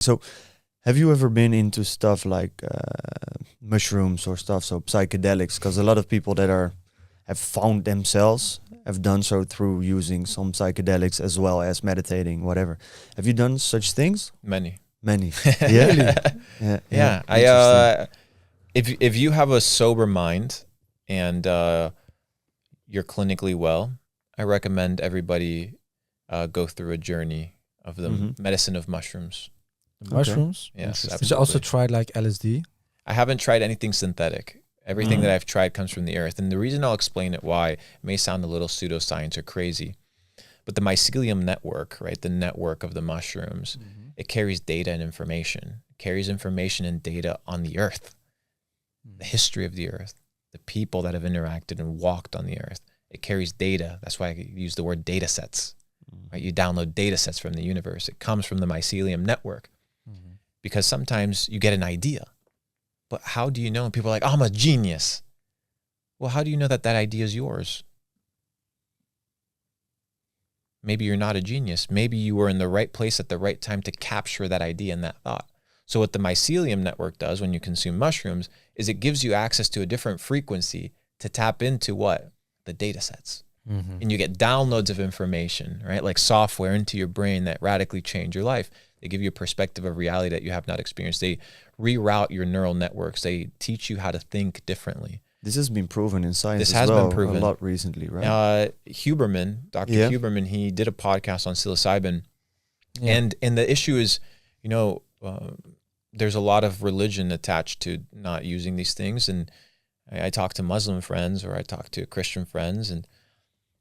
So, have you ever been into stuff like mushrooms or stuff, so psychedelics? Because a lot of people that have found themselves have done so through using some psychedelics as well as meditating, whatever. Have you done such things? Many. Many. Yeah. Really? Yeah. Yeah. If you have a sober mind and you're clinically well, I recommend everybody go through a journey of the medicine of mushrooms. Mushrooms? Yes. Did you also try like LSD? I haven't tried anything synthetic. Everything that I've tried comes from the earth. And the reason I'll explain it why, it may sound a little pseudoscience or crazy, but the mycelium network, right, the network of the mushrooms, it carries data and information. It carries information and data on the earth, the history of the earth, the people that have interacted and walked on the earth. It carries data. That's why I use the word data sets. Right? You download data sets from the universe. It comes from the mycelium network. Because sometimes you get an idea, but how do you know? And people are like, oh, I'm a genius. Well, how do you know that that idea is yours? Maybe you're not a genius. Maybe you were in the right place at the right time to capture that idea and that thought. So what the mycelium network does when you consume mushrooms is it gives you access to a different frequency to tap into what? The data sets. And you get downloads of information, right? Like software into your brain that radically change your life. They give you a perspective of reality that you have not experienced. They reroute your neural networks. They teach you how to think differently. This has been proven in science This as has well been proven a lot recently, right? Huberman, Dr. Huberman, he did a podcast on psilocybin. And the issue is, there's a lot of religion attached to not using these things. And I talk to Muslim friends or I talk to Christian friends and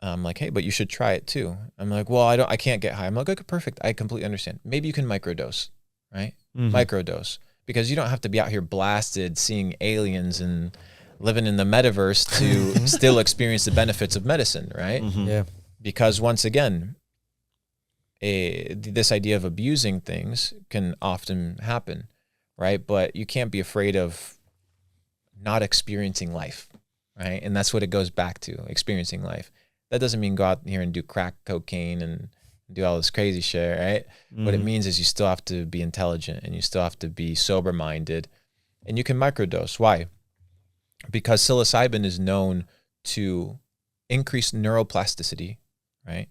I'm like, hey, but you should try it too. I'm like, well, I can't get high. I'm like, okay, perfect. I completely understand. Maybe you can microdose, right? Microdose, because you don't have to be out here blasted, seeing aliens and living in the metaverse to still experience the benefits of medicine, right? Yeah. Because once again, this idea of abusing things can often happen, right? But you can't be afraid of not experiencing life, right? And that's what it goes back to, experiencing life. That doesn't mean go out here and do crack cocaine and do all this crazy shit, right? What it means is you still have to be intelligent and you still have to be sober-minded. And you can microdose. Why? Because psilocybin is known to increase neuroplasticity, right?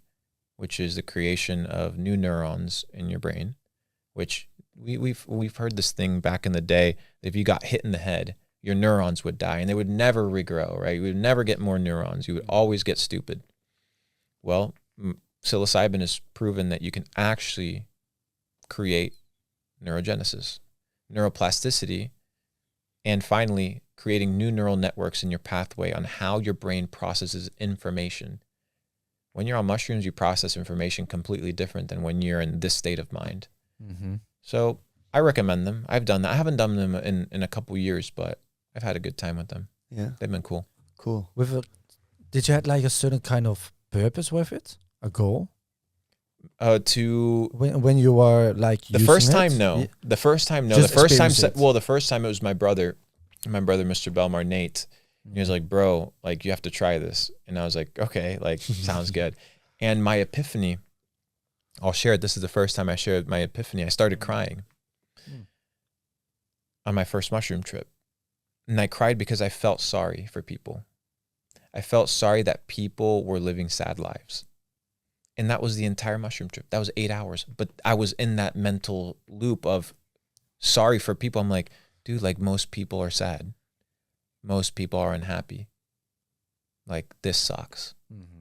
Which is the creation of new neurons in your brain, which we've heard this thing back in the day. If you got hit in the head, your neurons would die and they would never regrow, right? You would never get more neurons. You would always get stupid. Well, psilocybin has proven that you can actually create neurogenesis, neuroplasticity, and finally creating new neural networks in your pathway on how your brain processes information. When you're on mushrooms, you process information completely different than when you're in this state of mind. So I recommend them. I've done that. I haven't done them in a couple years, but I've had a good time with them. Yeah. They've been cool. Cool. Did you have like a certain kind of purpose with it? A goal? When you were like the first time, no. Yeah. The first time, no. Just The first time, experience it. the first time it was my brother, Mr. Belmar, Nate. He was like, bro, like you have to try this. And I was like, okay, like sounds good. And my epiphany, I'll share it. This is the first time I shared my epiphany. I started crying on my first mushroom trip. And I cried because I felt sorry for people. I felt sorry that people were living sad lives. And that was the entire mushroom trip. That was 8 hours. But I was in that mental loop of sorry for people. I'm like, dude, like most people are sad. Most people are unhappy. Like this sucks.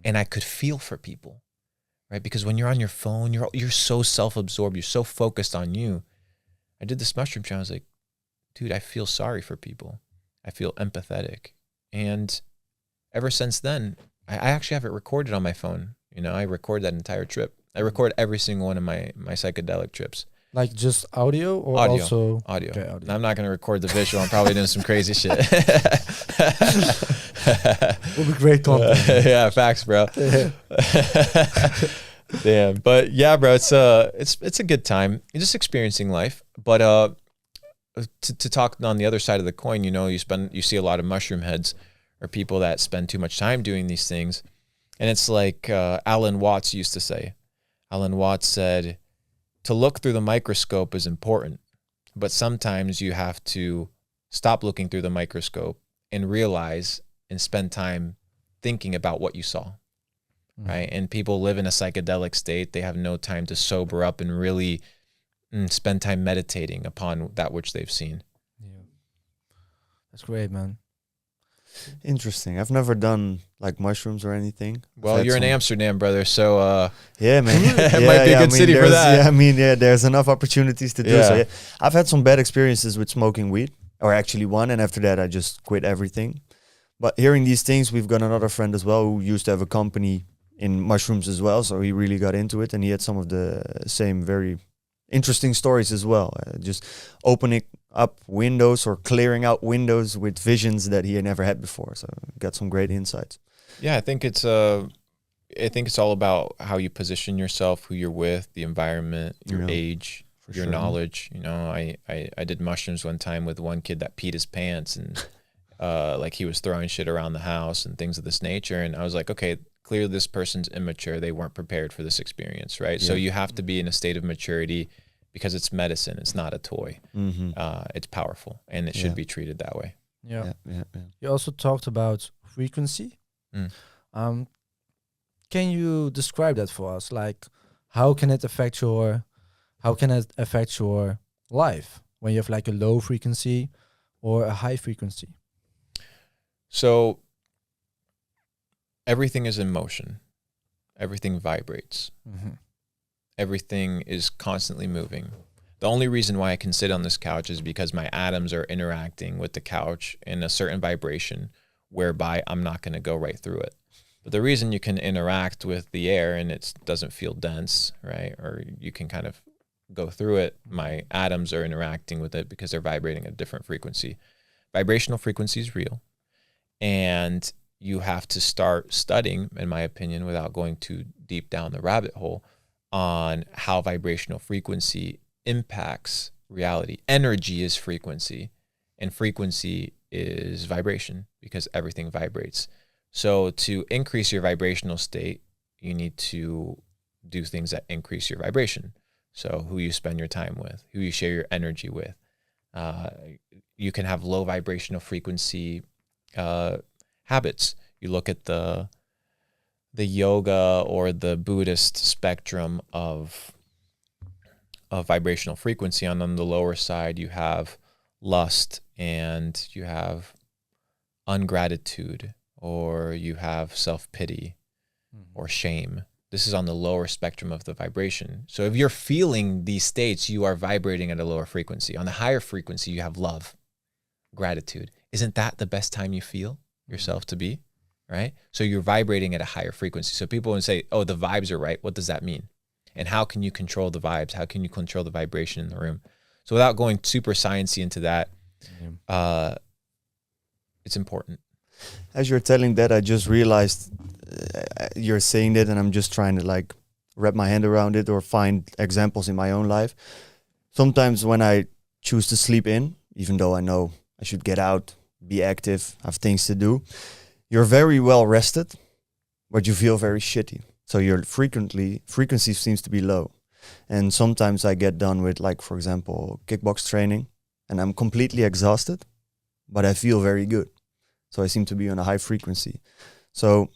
And I could feel for people, right? Because when you're on your phone, you're so self-absorbed. You're so focused on you. I did this mushroom trip. I was like, dude, I feel sorry for people. I feel empathetic. And ever since then, I actually have it recorded on my phone. I record that entire trip. I record every single one of my psychedelic trips. Like just audio or Audio. also? Audio. Okay, audio. I'm not going to record the visual. I'm probably doing some crazy shit. Will be great content. Yeah, facts, bro. Damn. But yeah, bro, it's a good time. You're just experiencing life. But to talk on the other side of the coin, you see a lot of mushroom heads or people that spend too much time doing these things. And it's like Alan Watts used to say. Alan Watts said, to look through the microscope is important, but sometimes you have to stop looking through the microscope and realize and spend time thinking about what you saw, right? And people live in a psychedelic state. They have no time to sober up and really spend time meditating upon that which they've seen. Yeah. That's great, man. Interesting. I've never done like mushrooms or anything. Well, I've had you're in some- Amsterdam, brother, so Yeah, man. It might be a good city for there's- that. Yeah, I mean, yeah, there's enough opportunities to do so. Yeah. Yeah. I've had some bad experiences with smoking weed, or actually one, and after that I just quit everything. But hearing these things, we've got another friend as well who used to have a company in mushrooms as well, so he really got into it, and he had some of the same very interesting stories as well. Just opening up windows or clearing out windows with visions that he had never had before. So got some great insights. yeah, I think it's all about how you position yourself, who you're with, the environment, your Yeah, age, for your sure. knowledge. You know, I did mushrooms one time with one kid that peed his pants and like he was throwing shit around the house and things of this nature. And I was like, okay, clearly this person's immature. They weren't prepared for this experience, right? So Yeah. you have to be in a state of maturity because it's medicine. It's not a toy. Mm-hmm. It's powerful and it should Yeah. be treated that way. Yeah. Yeah. You also talked about frequency. Mm. Can you describe that for us? Like, how can it affect your life when you have like a low frequency or a high frequency? So everything is in motion. Everything vibrates. Mm-hmm. Everything is constantly moving. The only reason why I can sit on this couch is because my atoms are interacting with the couch in a certain vibration whereby I'm not going to go right through it. But the reason you can interact with the air and it doesn't feel dense, right? Or you can kind of go through it, my atoms are interacting with it because they're vibrating at a different frequency. Vibrational frequency is real. And you have to start studying, in my opinion, without going too deep down the rabbit hole, on how vibrational frequency impacts reality. Energy is frequency, and frequency is vibration because everything vibrates. So to increase your vibrational state, you need to do things that increase your vibration. So who you spend your time with, who you share your energy with. You can have low vibrational frequency habits. You look at the yoga or the Buddhist spectrum of vibrational frequency. And on the lower side, you have lust and you have ungratitude, or you have self-pity or shame. This is on the lower spectrum of the vibration. So if you're feeling these states, you are vibrating at a lower frequency. On the higher frequency, you have love, gratitude. Isn't that the best time you feel yourself to be, right? So you're vibrating at a higher frequency. So people would say, oh, the vibes are right. What does that mean? And how can you control the vibes? How can you control the vibration in the room? So without going super sciencey into that, it's important. As you're telling that, I just realized you're saying that, and I'm just trying to like wrap my hand around it or find examples in my own life. Sometimes when I choose to sleep in, even though I know I should get out, be active, have things to do, you're very well rested, but you feel very shitty. So your frequency seems to be low. And sometimes I get done with, like, for example, kickbox training, and I'm completely exhausted, but I feel very good. So I seem to be on a high frequency. So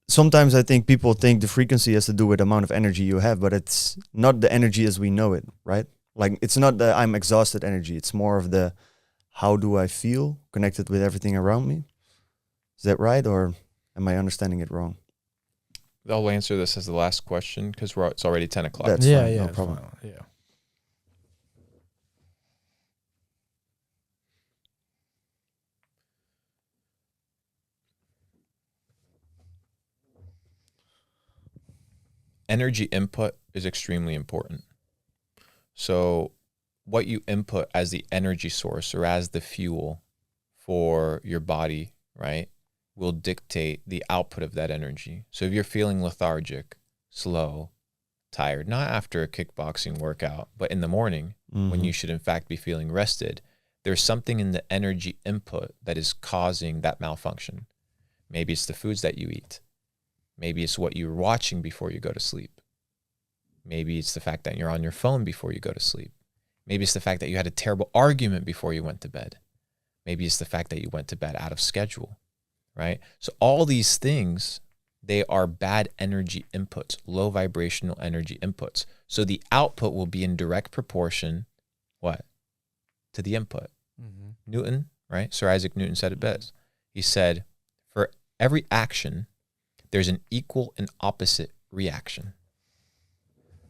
sometimes I think people think the frequency has to do with the amount of energy you have, but it's not the energy as we know it, right? Like, it's not the I'm exhausted energy. It's more of the how do I feel connected with everything around me. Is that right, or am I understanding it wrong? I'll answer this as the last question because it's already 10 o'clock. That's yeah, fine, yeah, no it's problem. fine. Yeah. Energy input is extremely important. So what you input as the energy source or as the fuel for your body, right, will dictate the output of that energy. So if you're feeling lethargic, slow, tired, not after a kickboxing workout, but in the morning when you should in fact be feeling rested, there's something in the energy input that is causing that malfunction. Maybe it's the foods that you eat. Maybe it's what you're watching before you go to sleep. Maybe it's the fact that you're on your phone before you go to sleep. Maybe it's the fact that you had a terrible argument before you went to bed. Maybe it's the fact that you went to bed out of schedule, right? So all these things, they are bad energy inputs, low vibrational energy inputs. So the output will be in direct proportion, what? To the input. Mm-hmm. Newton, right? Sir Isaac Newton said it best. He said, for every action, there's an equal and opposite reaction.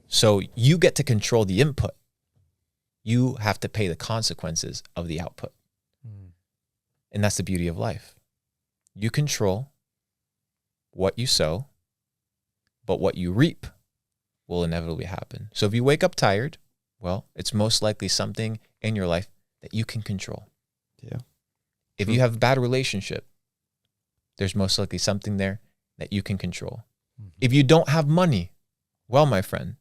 So you get to control the input. You have to pay the consequences of the output. Mm. And that's the beauty of life. You control what you sow, but what you reap will inevitably happen. So if you wake up tired, well, it's most likely something in your life that you can control. Yeah. If you have a bad relationship, there's most likely something there that you can control. Mm-hmm. If you don't have money, well, my friend,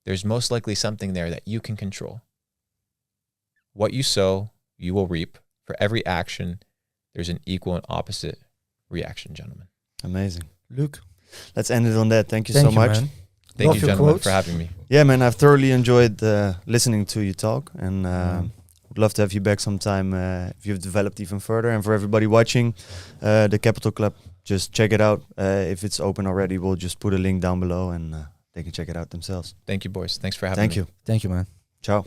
there's most likely something there that you can control. What you sow, you will reap. For every action, there's an equal and opposite reaction, gentlemen. Amazing. Luke, Let's end it on that. Thank you so much. man. Thank Love you, your gentlemen, quotes. for having me. Yeah, man, I've thoroughly enjoyed listening to you talk, and would love to have you back sometime if you've developed even further. And for everybody watching the Capital Club, just check it out. If it's open already, we'll just put a link down below, and they can check it out themselves. Thank you, boys. Thanks for having me. Thank you. Thank you, man. Ciao.